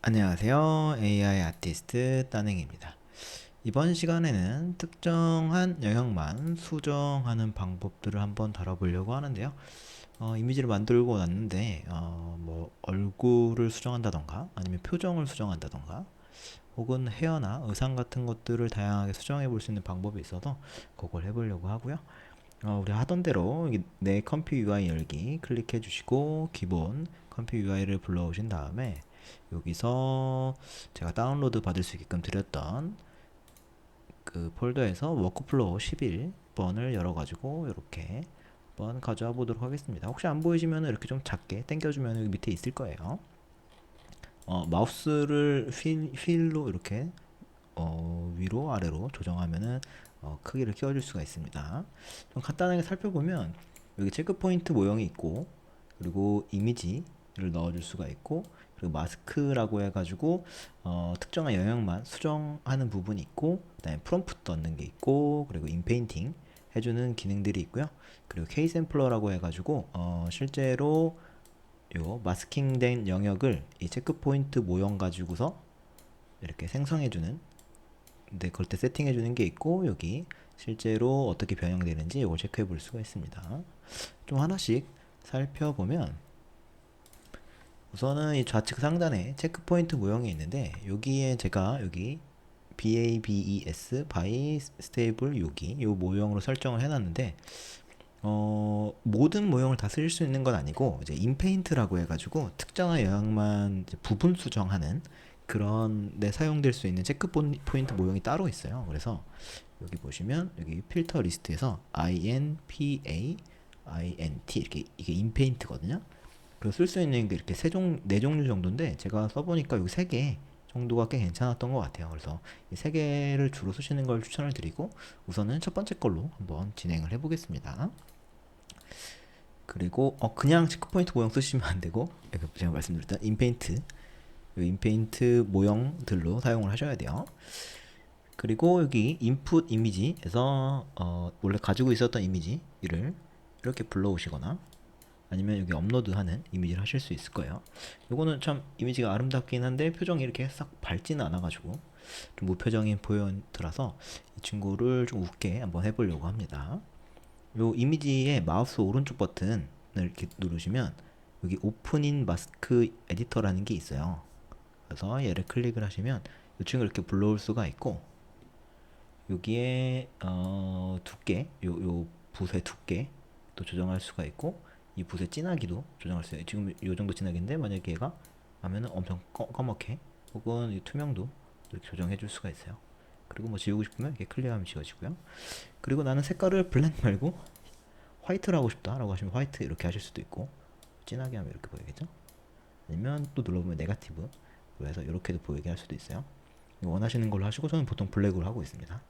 안녕하세요. AI 아티스트 따냉입니다. 이번 시간에는 특정한 영역만 수정하는 방법들을 한번 다뤄보려고 하는데요. 이미지를 만들고 났는데 뭐 얼굴을 수정한다던가 아니면 표정을 수정한다던가 혹은 헤어나 의상 같은 것들을 다양하게 수정해 볼 수 있는 방법이 있어서 그걸 해보려고 하고요. 우리 하던 대로 내 컴퓨 UI 열기 클릭해 주시고 기본 컴퓨 UI를 불러오신 다음에 여기서 제가 다운로드 받을 수 있게끔 드렸던 그 폴더에서 워크플로우 11번을 열어가지고 이렇게 한번 가져와 보도록 하겠습니다. 혹시 안 보이시면 이렇게 좀 작게 당겨주면 여기 밑에 있을 거예요. 마우스를 휠로 이렇게 위로 아래로 조정하면은 크기를 키워줄 수가 있습니다. 좀 간단하게 살펴보면 여기 체크 포인트 모형이 있고 그리고 이미지를 넣어줄 수가 있고 그리고 마스크라고 해가지고 특정한 영역만 수정하는 부분이 있고 그다음에 프롬프트 넣는 게 있고 그리고 인페인팅 해주는 기능들이 있고요. 그리고 K 샘플러라고 해가지고 실제로 요 마스킹된 영역을 이 체크 포인트 모형 가지고서 이렇게 생성해주는 근데 그럴 때 세팅해주는 게 있고 여기 실제로 어떻게 변형되는지 이걸 체크해 볼 수가 있습니다. 좀 하나씩 살펴보면 우선은 이 좌측 상단에 체크 포인트 모형이 있는데 여기에 제가 여기 BABES by stable 여기 요 모형으로 설정을 해놨는데 모든 모형을 다 쓸 수 있는 건 아니고 이제 인페인트라고 해가지고 특정한 영역만 이제 부분 수정하는 그런 데 사용될 수 있는 체크 포인트 모형이 따로 있어요. 그래서 여기 보시면 여기 필터 리스트에서 INPA, INT 이렇게 이게 인페인트거든요. 그래서 쓸 수 있는 게 이렇게 네 종류 정도인데 제가 써보니까 여기 세 개 정도가 꽤 괜찮았던 것 같아요. 그래서 이 세 개를 주로 쓰시는 걸 추천을 드리고 우선은 첫 번째 걸로 한번 진행을 해보겠습니다. 그리고 그냥 체크포인트 모형 쓰시면 안 되고 제가 말씀드렸던 인페인트 모형들로 사용을 하셔야 돼요. 그리고 여기 인풋 이미지에서 원래 가지고 있었던 이미지를 이렇게 불러오시거나 아니면 여기 업로드하는 이미지를 하실 수 있을 거예요. 요거는 참 이미지가 아름답긴 한데 표정이 이렇게 싹 밝지는 않아가지고 좀 무표정인 포인트라서 이 친구를 좀 웃게 한번 해보려고 합니다. 요 이미지의 마우스 오른쪽 버튼을 이렇게 누르시면 여기 오픈인 마스크 에디터라는 게 있어요. 그래서 얘를 클릭을 하시면 이 친구를 이렇게 불러올 수가 있고 여기에 두께 요 붓의 두께도 조정할 수가 있고 이 붓의 진하기도 조정할 수 있어요. 지금 요 정도 진하기인데 만약에 얘가 하면은 엄청 검게 혹은 이 투명도 이렇게 조정해 줄 수가 있어요. 그리고 뭐 지우고 싶으면 이렇게 클릭하면 지워지고요. 그리고 나는 색깔을 블랙 말고 화이트를 하고 싶다 라고 하시면 화이트 이렇게 하실 수도 있고 진하게 하면 이렇게 보이겠죠. 아니면 또 눌러보면 네가티브 그래서 이렇게도 보이게 할 수도 있어요. 원하시는 걸로 하시고 저는 보통 블랙으로 하고 있습니다.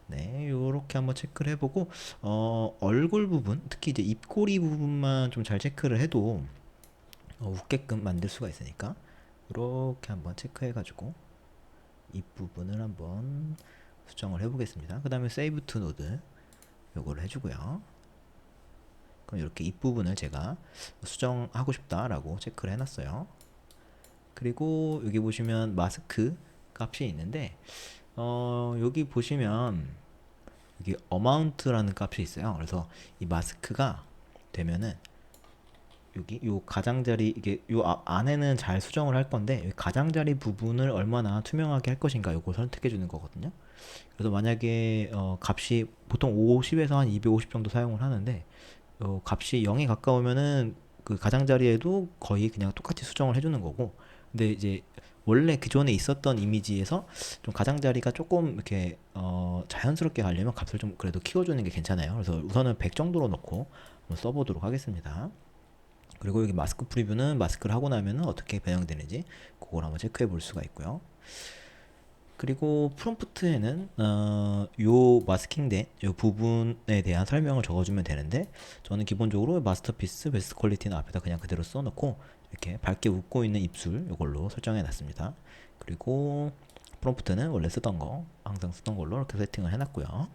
네, 요렇게 한번 체크를 해보고 얼굴 부분, 특히 이제 입꼬리 부분만 좀 잘 체크를 해도 웃게끔 만들 수가 있으니까 이렇게 한번 체크해가지고 입 부분을 한번 수정을 해보겠습니다. 그 다음에 세이브 투 노드 요거를 해주고요. 그럼 이렇게 입 부분을 제가 수정하고 싶다라고 체크를 해놨어요. 그리고 여기 보시면 마스크 값이 있는데 여기 보시면 여기 amount라는 값이 있어요. 그래서 이 마스크가 되면은 여기 요 가장자리 이게 요 안에는 잘 수정을 할 건데 가장자리 부분을 얼마나 투명하게 할 것인가 요거 선택해 주는 거거든요. 그래서 만약에 값이 보통 50에서 한 250 정도 사용을 하는데 값이 0에 가까우면은 그 가장자리에도 거의 그냥 똑같이 수정을 해주는 거고 근데 이제 원래 기존에 있었던 이미지에서 좀 가장자리가 조금 이렇게 자연스럽게 가려면 값을 좀 그래도 키워주는 게 괜찮아요. 그래서 우선은 100 정도로 넣고 한번 써보도록 하겠습니다. 그리고 여기 마스크 프리뷰는 마스크를 하고 나면은 어떻게 변형되는지 그걸 한번 체크해 볼 수가 있고요. 그리고 프롬프트에는 요 마스킹된 요 부분에 대한 설명을 적어주면 되는데 저는 기본적으로 마스터피스 베스트 퀄리티는 앞에다 그냥 그대로 써놓고 이렇게 밝게 웃고 있는 입술 요걸로 설정해 놨습니다. 그리고 프롬프트는 원래 쓰던 거 항상 쓰던 걸로 이렇게 세팅을 해놨고요.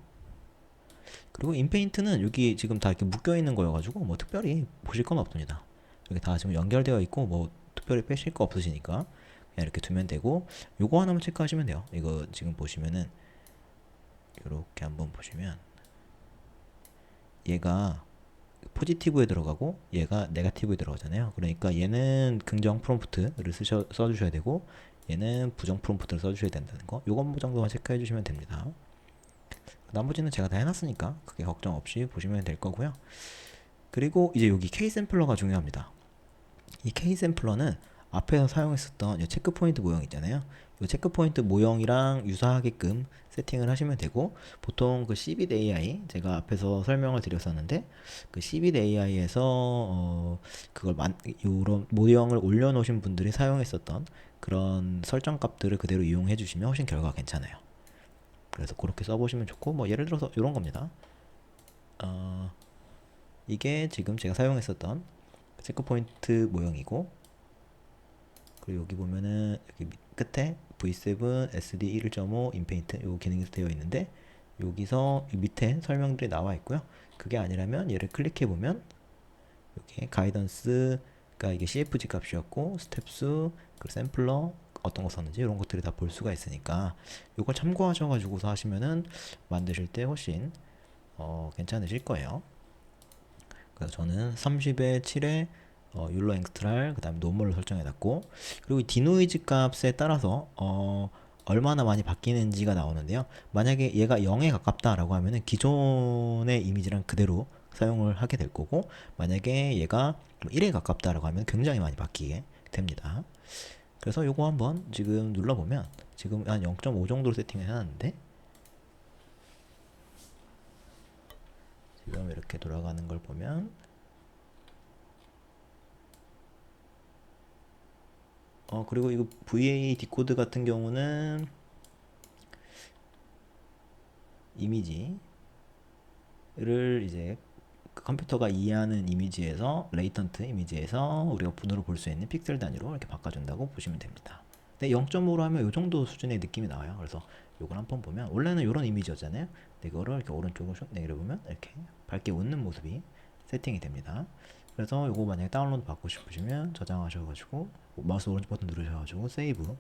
그리고 인페인트는 여기 지금 다 이렇게 묶여 있는 거여가지고 뭐 특별히 보실 건 없습니다. 여기 다 지금 연결되어 있고 뭐 특별히 빼실 거 없으시니까 그냥 이렇게 두면 되고, 요거 하나만 체크하시면 돼요. 이거 지금 보시면은 이렇게 한번 보시면 얘가 포지티브에 들어가고 얘가 네거티브에 들어가잖아요. 그러니까 얘는 긍정 프롬프트를 써주셔야 되고 얘는 부정 프롬프트를 써주셔야 된다는 거, 요거 정도만 체크해 주시면 됩니다. 나머지는 제가 다 해놨으니까 크게 걱정 없이 보시면 될 거고요. 그리고 이제 여기 K 샘플러가 중요합니다. 이 K 샘플러는 앞에서 사용했었던 이 체크 포인트 모형 있잖아요. 이 체크 포인트 모형이랑 유사하게끔 세팅을 하시면 되고, 보통 그 Cbit AI 제가 앞에서 설명을 드렸었는데, 그 Cbit AI에서 그걸 요런 모형을 올려놓으신 분들이 사용했었던 그런 설정 값들을 그대로 이용해 주시면 훨씬 결과가 괜찮아요. 그래서 그렇게 써보시면 좋고, 뭐 예를 들어서 이런 겁니다. 이게 지금 제가 사용했었던 체크 포인트 모형이고, 그리고 여기 보면은 여기 끝에 V7 SD 1.5 인페인트 요 기능이 되어 있는데, 여기서 이 밑에 설명들이 나와 있고요. 그게 아니라면 얘를 클릭해 보면 여기 가이던스가 이게 CFG 값이었고, 스텝수, 그리고 샘플러 어떤 거 썼는지 이런 것들이 다 볼 수가 있으니까 이걸 참고하셔가지고서 하시면은 만드실 때 훨씬 괜찮으실 거예요. 그래서 저는 30에 7에 율러 앵스트랄 그 다음에 노멀로 설정해 놨고, 그리고 이 디노이즈 값에 따라서 얼마나 많이 바뀌는지가 나오는데요. 만약에 얘가 0에 가깝다라고 하면은 기존의 이미지랑 그대로 사용을 하게 될 거고, 만약에 얘가 1에 가깝다라고 하면 굉장히 많이 바뀌게 됩니다. 그래서 요거 한번 지금 눌러보면 지금 한 0.5 정도로 세팅을 해놨는데, 지금 이렇게 돌아가는 걸 보면 그리고 이거 VA 디코드 같은 경우는 이미지를 이제 그 컴퓨터가 이해하는 이미지에서 레이턴트 이미지에서 우리가 분으로 볼 수 있는 픽셀 단위로 이렇게 바꿔준다고 보시면 됩니다. 근데 0.5로 하면 이 정도 수준의 느낌이 나와요. 그래서 요걸 한번 보면 원래는 이런 이미지였잖아요. 근데 이거를 이렇게 오른쪽으로 슉 내려보면 이렇게 밝게 웃는 모습이 세팅이 됩니다. 그래서 요거 만약에 다운로드 받고 싶으시면 저장하셔가지고 마우스 오른쪽 버튼 누르셔가지고 세이브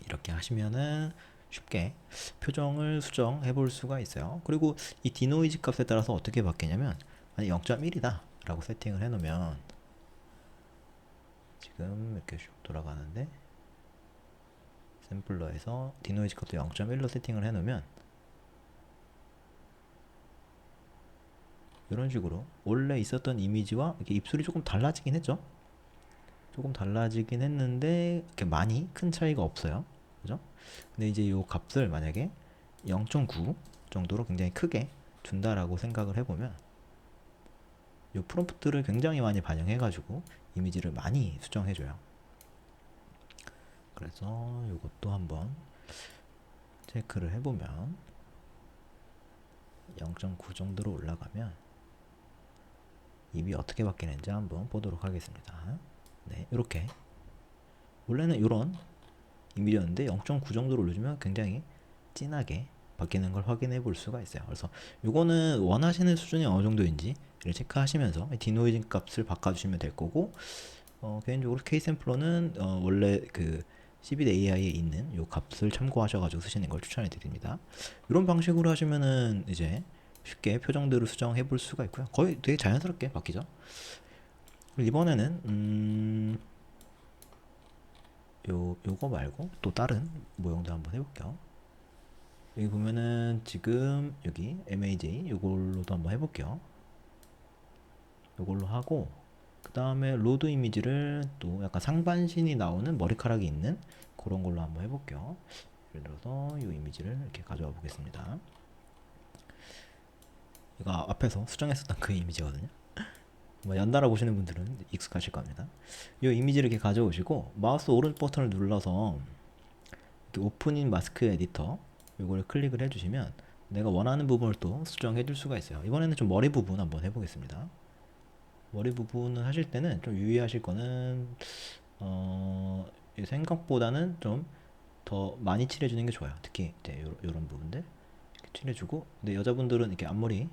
이렇게 하시면은 쉽게 표정을 수정해 볼 수가 있어요. 그리고 이 디노이즈 값에 따라서 어떻게 바뀌냐면, 만약 0.1이다 라고 세팅을 해 놓으면 지금 이렇게 슉 돌아가는데, 샘플러에서 디노이즈 값도 0.1로 세팅을 해 놓으면 이런 식으로 원래 있었던 이미지와 이렇게 입술이 조금 달라지긴 했죠. 조금 달라지긴 했는데 이렇게 많이 큰 차이가 없어요. 그죠? 근데 이제 이 값을 만약에 0.9 정도로 굉장히 크게 준다라고 생각을 해보면 이 프롬프트를 굉장히 많이 반영해가지고 이미지를 많이 수정해줘요. 그래서 이것도 한번 체크를 해보면 0.9 정도로 올라가면 입이 어떻게 바뀌는지 한번 보도록 하겠습니다. 네, 이렇게 원래는 이런 이미지였는데 0.9 정도로 올려주면 굉장히 진하게 바뀌는 걸 확인해 볼 수가 있어요. 그래서 이거는 원하시는 수준이 어느 정도인지를 체크하시면서 디노이징 값을 바꿔주시면 될 거고, 개인적으로 K샘플러는 원래 그 Cbit AI에 있는 이 값을 참고하셔가지고 쓰시는 걸 추천해 드립니다. 이런 방식으로 하시면은 이제 쉽게 표정들을 수정해 볼 수가 있고요. 거의 되게 자연스럽게 바뀌죠. 이번에는 요거 말고 또 다른 모형도 한번 해볼게요. 여기 보면은 지금 여기 MAJ 요걸로도 한번 해볼게요. 요걸로 하고 그 다음에 로드 이미지를 또 약간 상반신이 나오는 머리카락이 있는 그런 걸로 한번 해볼게요. 예를 들어서 이 이미지를 이렇게 가져와 보겠습니다. 이거 앞에서 수정했었던 그 이미지거든요. 뭐 연달아 보시는 분들은 익숙하실 겁니다. 이 이미지를 이렇게 가져오시고 마우스 오른쪽 버튼을 눌러서 이렇게 오픈인 마스크 에디터 이걸 클릭을 해주시면 내가 원하는 부분을 또 수정해 줄 수가 있어요. 이번에는 좀 머리 부분 한번 해보겠습니다. 머리 부분을 하실 때는 좀 유의하실 거는 생각보다는 좀 더 많이 칠해주는 게 좋아요. 특히 이제 요런 부분들 이렇게 칠해주고, 근데 여자분들은 이렇게 앞머리가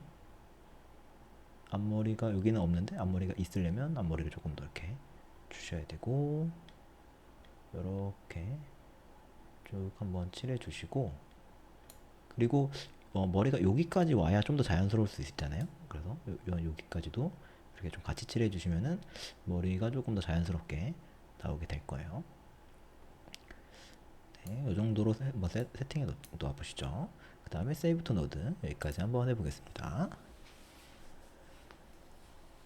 여기는 없는데 앞머리가 있으려면 앞머리를 조금 더 이렇게 주셔야 되고, 이렇게 쭉 한번 칠해 주시고, 그리고 머리가 여기까지 와야 좀 더 자연스러울 수 있잖아요. 그래서 여기까지도 이렇게 좀 같이 칠해 주시면은 머리가 조금 더 자연스럽게 나오게 될 거예요. 네, 이 정도로 세팅해 놓아 보시죠. 그 다음에 세이브 투 노드 여기까지 한번 해보겠습니다.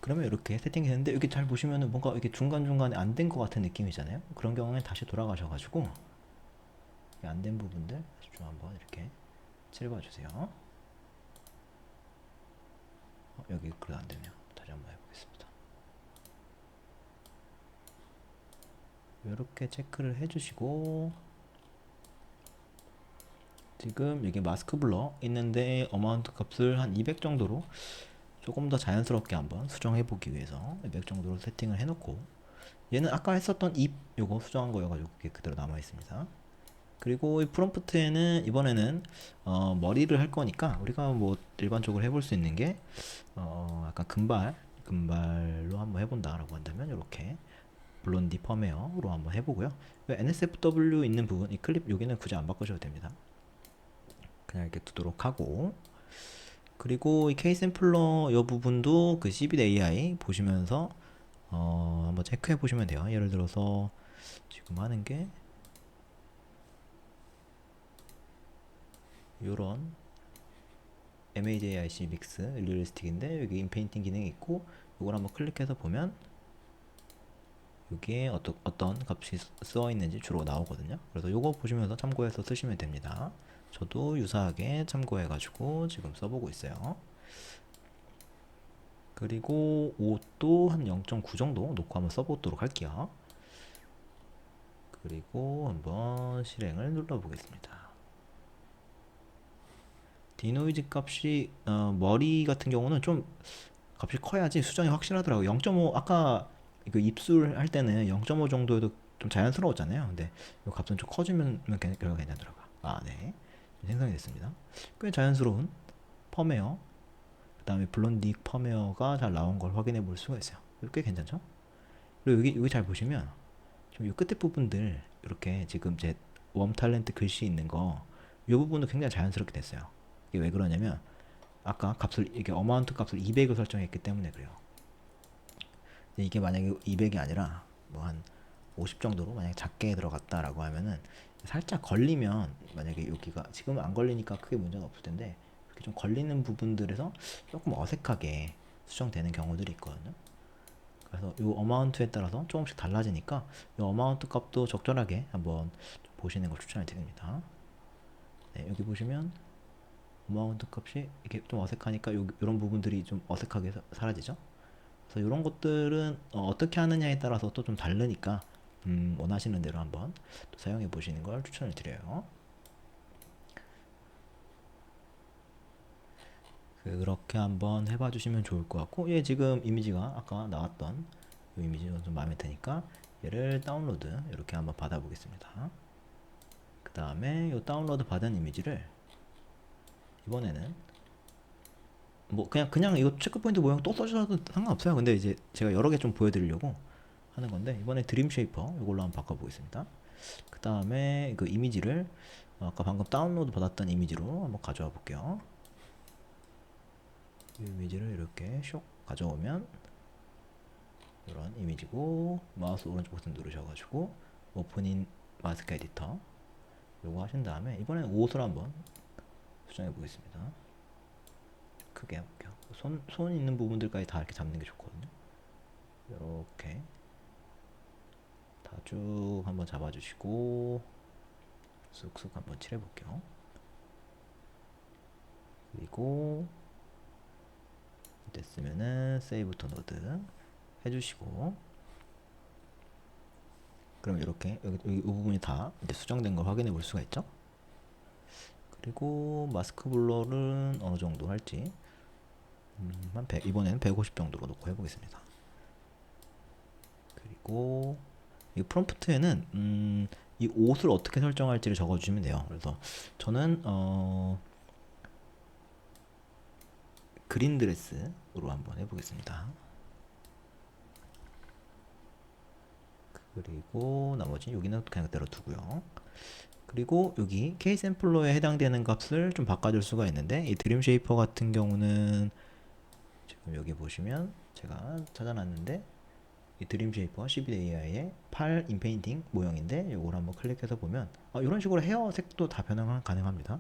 그러면 이렇게 세팅했는데 여기 잘 보시면은 뭔가 이렇게 중간중간에 안 된 것 같은 느낌이잖아요. 그런 경우는 다시 돌아가셔가지고 안 된 부분들 좀 한번 이렇게 칠해봐 주세요. 여기 그래도 안 되네요. 다시 한번 해보겠습니다. 이렇게 체크를 해주시고, 지금 여기 마스크 블러 있는데 어마운트 값을 한 200 정도로 조금 더 자연스럽게 한번 수정해 보기 위해서 200 정도로 세팅을 해놓고, 얘는 아까 했었던 입 요거 수정한 거여가지고 이게 그대로 남아 있습니다. 그리고 이 프롬프트에는 이번에는 머리를 할 거니까 우리가 뭐 일반적으로 해볼 수 있는 게 약간 금발로 한번 해본다라고 한다면 이렇게 블론디 펌웨어로 한번 해보고요. NSFW 있는 부분 이 클립 여기는 굳이 안 바꾸셔도 됩니다. 그냥 이렇게 두도록 하고, 그리고 이 K 샘플러 이 부분도 그 CBD AI 보시면서 한번 체크해 보시면 돼요. 예를 들어서 지금 하는 게 요런 MAJIC 믹스 리얼리스틱인데 여기 인페인팅 기능이 있고, 이걸 한번 클릭해서 보면 여기에 어떤 값이 써 있는지 주로 나오거든요. 그래서 요거 보시면서 참고해서 쓰시면 됩니다. 저도 유사하게 참고해 가지고 지금 써보고 있어요. 그리고 옷도 한 0.9 정도 놓고 한번 써보도록 할게요. 그리고 한번 실행을 눌러보겠습니다. 디노이즈 값이 머리 같은 경우는 좀 값이 커야지 수정이 확실하더라고요. 0.5 아까 그 입술 할 때는 0.5 정도에도 좀 자연스러웠잖아요. 근데 이 값은 좀 커지면 결과 괜찮더라고요. 아, 네. 생성이 됐습니다. 꽤 자연스러운 펌웨어, 그 다음에 블론디 펌웨어가 잘 나온 걸 확인해 볼 수가 있어요. 꽤 괜찮죠? 그리고 여기 잘 보시면 좀 이 끝에 부분들 이렇게 지금 제 웜 탤런트 글씨 있는 거 이 부분도 굉장히 자연스럽게 됐어요. 이게 왜 그러냐면 아까 값을 이게 어마운트 값을 200을 설정했기 때문에 그래요. 이게 만약에 200이 아니라 뭐 한 50 정도로 만약에 작게 들어갔다라고 하면은 살짝 걸리면, 만약에 여기가 지금은 안 걸리니까 크게 문제는 없을 텐데 이렇게 좀 걸리는 부분들에서 조금 어색하게 수정되는 경우들이 있거든요. 그래서 이 어마운트에 따라서 조금씩 달라지니까 이 어마운트 값도 적절하게 한번 보시는 걸 추천을 드립니다. 네, 여기 보시면 어마운트 값이 이렇게 좀 어색하니까 이런 부분들이 좀 어색하게 사라지죠. 그래서 이런 것들은 어떻게 하느냐에 따라서 또 좀 다르니까 원하시는 대로 한번 또 사용해 보시는 걸 추천을 드려요. 그렇게 한번 해봐 주시면 좋을 것 같고, 얘 지금 이미지가 아까 나왔던 이 이미지가 좀 마음에 드니까 얘를 다운로드 이렇게 한번 받아 보겠습니다. 그 다음에 이 다운로드 받은 이미지를 이번에는 뭐 그냥 이거 체크포인트 모양 또 써주셔도 상관없어요. 근데 이제 제가 여러 개 좀 보여드리려고 하는 건데, 이번에 드림 쉐이퍼 이걸로 한번 바꿔보겠습니다. 그 다음에 그 이미지를 아까 방금 다운로드 받았던 이미지로 한번 가져와 볼게요. 이 이미지를 이렇게 쇽 가져오면 이런 이미지고, 마우스 오른쪽 버튼 누르셔가지고 오픈인 마스크 에디터 요거 하신 다음에 이번엔 옷을 한번 수정해 보겠습니다. 크게 해볼게요. 손 있는 부분들까지 다 이렇게 잡는 게 좋거든요. 이렇게 다 쭉 한번 잡아주시고 쑥쑥 한번 칠해볼게요. 그리고 됐으면은 세이브 투 노드 해주시고, 그럼 이렇게 여기 이 부분이 다 이제 수정된 걸 확인해 볼 수가 있죠. 그리고 마스크 블러는 어느 정도 할지 한 100, 이번에는 150 정도로 놓고 해보겠습니다. 그리고 이 프롬프트에는 이 옷을 어떻게 설정할지를 적어주시면 돼요. 그래서 저는 그린 드레스로 한번 해보겠습니다. 그리고 나머지 여기는 그냥 그대로 두고요. 그리고 여기 K 샘플러에 해당되는 값을 좀 바꿔줄 수가 있는데, 이 드림 쉐이퍼 같은 경우는 지금 여기 보시면 제가 찾아놨는데, 이 드림 쉐이퍼 CBAI의 팔 인페인팅 모형인데, 이걸 한번 클릭해서 보면 이런 식으로 헤어 색도 다 변형 가능합니다.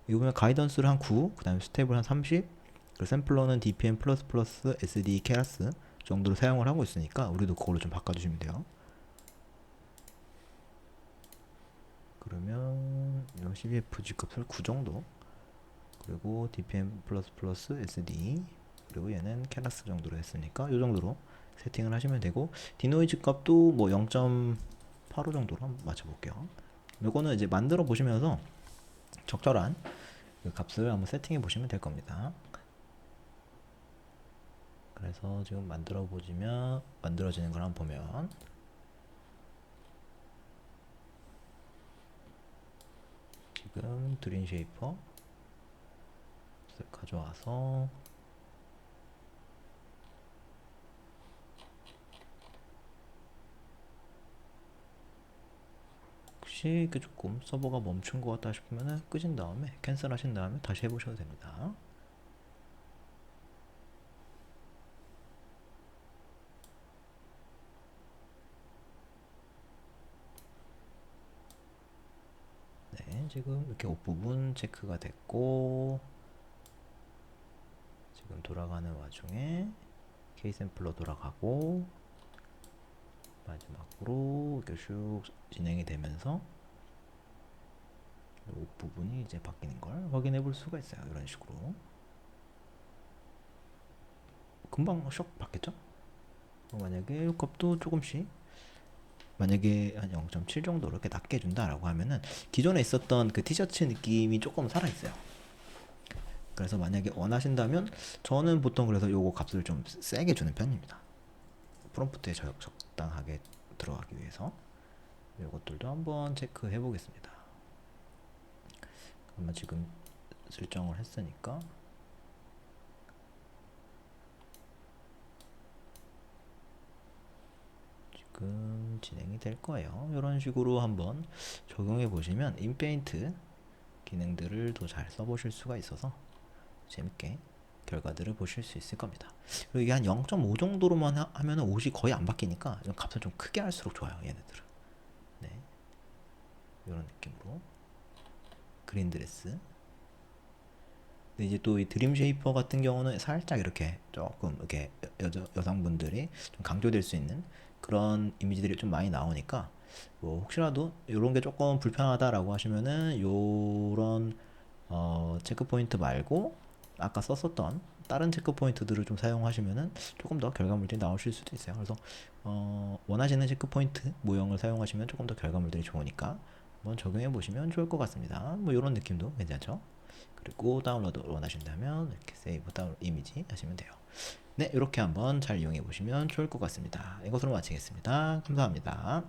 이거 보면 가이던스를 한 9, 그 다음에 스텝을 한 30, 그리고 샘플러는 DPM SD 케라스 정도로 사용을 하고 있으니까 우리도 그걸로 좀 바꿔주시면 돼요. 그러면 이런 CBFG 값을 9 정도, 그리고 DPM SD, 그리고 얘는 케라스 정도로 했으니까 이 정도로 세팅을 하시면 되고, 디노이즈 값도 뭐 0.85 정도로 한번 맞춰볼게요. 요거는 이제 만들어 보시면서 적절한 그 값을 한번 세팅해 보시면 될 겁니다. 그래서 지금 만들어 보시면 만들어지는 걸 한번 보면, 지금 드림 쉐이퍼 가져와서 혹시 이게 조금 서버가 멈춘 것 같다 싶으면 끄신 다음에 캔슬 하신 다음에 다시 해보셔도 됩니다. 네, 지금 이렇게 옷부분 체크가 됐고, 지금 돌아가는 와중에 K 샘플러 돌아가고, 마지막으로 이렇게 슉 진행이 되면서 옷 부분이 이제 바뀌는 걸 확인해 볼 수가 있어요. 이런 식으로 금방 샥 바뀌었죠? 만약에 이 값도 조금씩, 만약에 한 0.7 정도로 이렇게 낮게 해준다라고 하면은 기존에 있었던 그 티셔츠 느낌이 조금 살아있어요. 그래서 만약에 원하신다면 저는 보통 그래서 요거 값을 좀 세게 주는 편입니다. 프롬프트에 적당하게 들어가기 위해서. 요것들도 한번 체크해 보겠습니다. 그러면 지금 설정을 했으니까 지금 진행이 될 거예요. 이런 식으로 한번 적용해 보시면 인페인트 기능들을 더 잘 써보실 수가 있어서 재밌게 결과들을 보실 수 있을 겁니다. 그리고 이게 한 0.5 정도로만 하면 옷이 거의 안 바뀌니까 값을 좀 크게 할수록 좋아요, 얘네들은. 네, 이런 느낌으로 그린 드레스. 근데 이제 또 이 드림 쉐이퍼 같은 경우는 살짝 이렇게 조금 이렇게 여성분들이 좀 강조될 수 있는 그런 이미지들이 좀 많이 나오니까, 뭐 혹시라도 이런 게 조금 불편하다라고 하시면은 요런 체크 포인트 말고 아까 썼었던 다른 체크 포인트들을 좀 사용하시면은 조금 더 결과물들이 나오실 수도 있어요. 그래서 원하시는 체크 포인트 모형을 사용하시면 조금 더 결과물들이 좋으니까 한번 적용해 보시면 좋을 것 같습니다. 뭐 이런 느낌도 괜찮죠? 그리고 다운로드 원하신다면 이렇게 세이브 다운 이미지 하시면 돼요. 네, 이렇게 한번 잘 이용해 보시면 좋을 것 같습니다. 이것으로 마치겠습니다. 감사합니다.